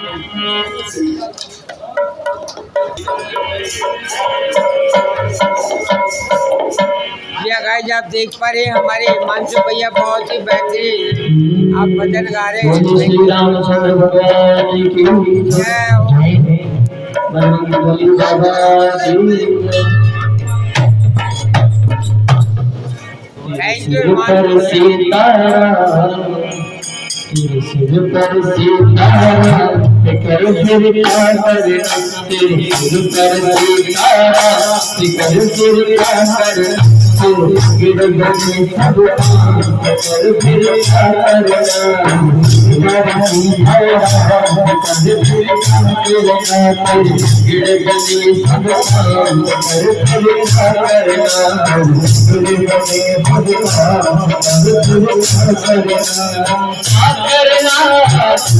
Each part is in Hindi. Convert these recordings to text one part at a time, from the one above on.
या गाइस आप देख पा रहे हैं हमारे हिमांशु भैया बहुत ही बेहतरीन आप भजन गा रहे हैं। श्री रामचंद्र भगवान की बजरंग बाबा की थैंक यू पर सीताराम तेरे सिर पर सीताराम कर फिर क्या करना तेरे सिर पर सीताराम कर फिर क्या करना गिरधर में सब कर फिर क्या करना गिरधर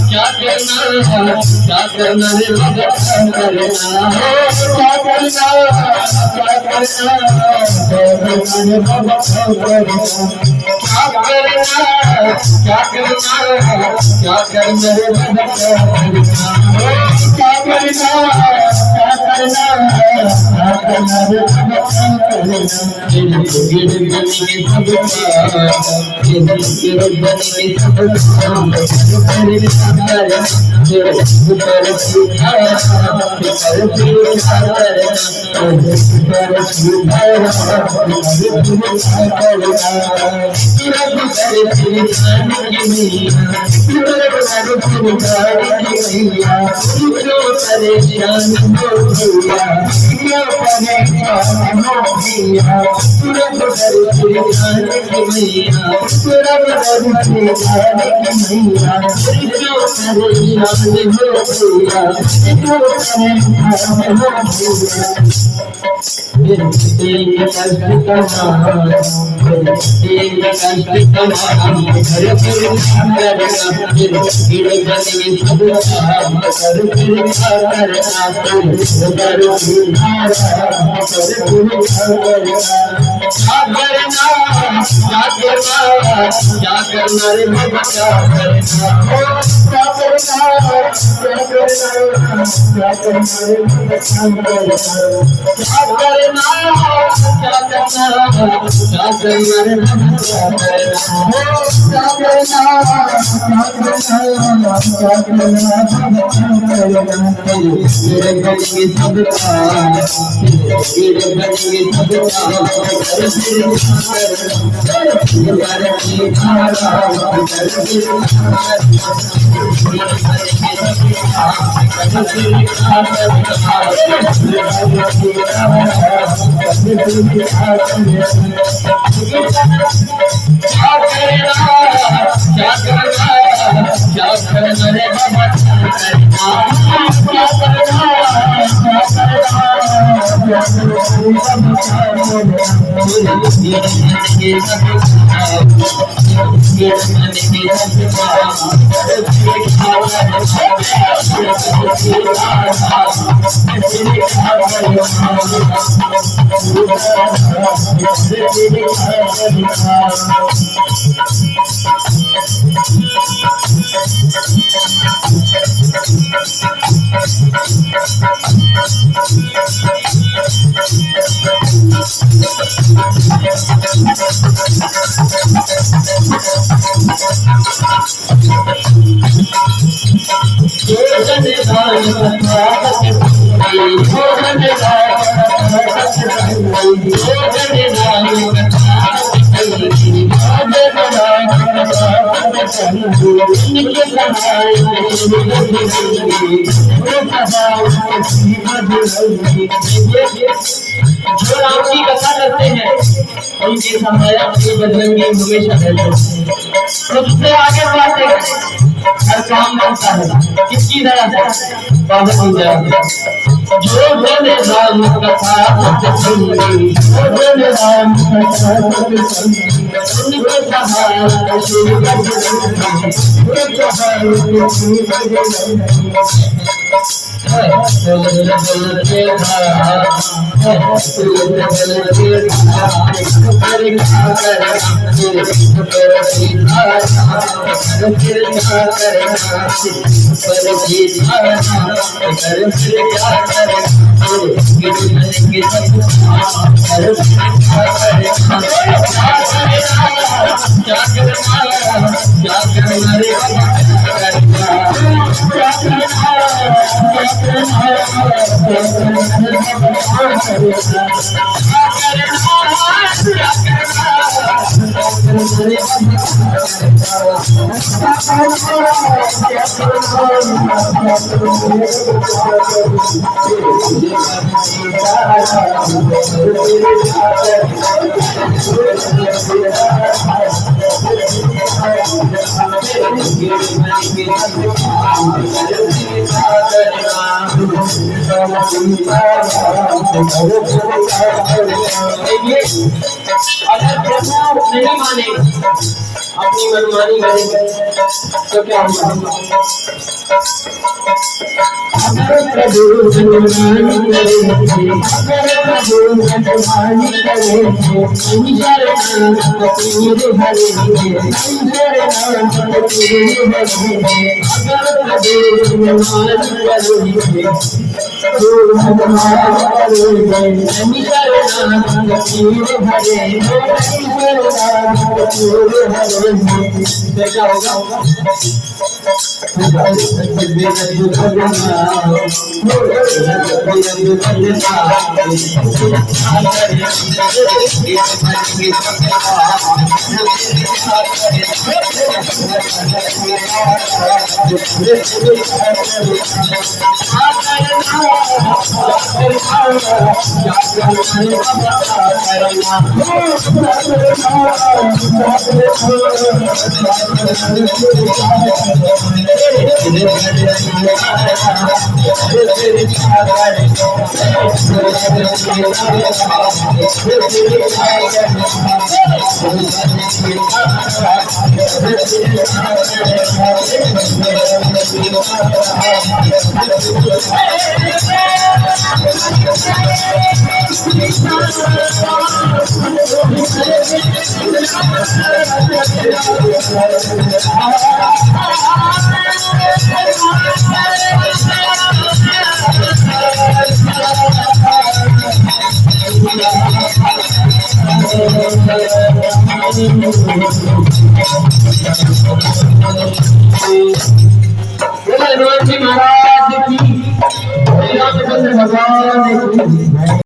में सब क्या करना रे भगवान करना क्या करना जो राम की कथा करते हैं उनके हमारा बजरंगी हमेशा रहते हैं। सबसे आगे बढ़ते हैं, हर काम बनता है किसकी तरह से बाबा बन जाए। जो जन राम कथा सुनी, जो जन राम कथा सुनी, उनको सहारा शिव अगर प्रभु नहीं माने अपनी मनमानी करेंगे तो क्या होगा? अगर प्रभु मनमानी करेंगे, अगर प्रभु मनमानी करेंगे, शरण कपूर भरेंगे, शरण कपूर भरेंगे। अगर प्रभु मनमानी करेंगे, शरण कपूर भरेंगे, क्या होगा? हनुमान जी महाराज की, भगवान की।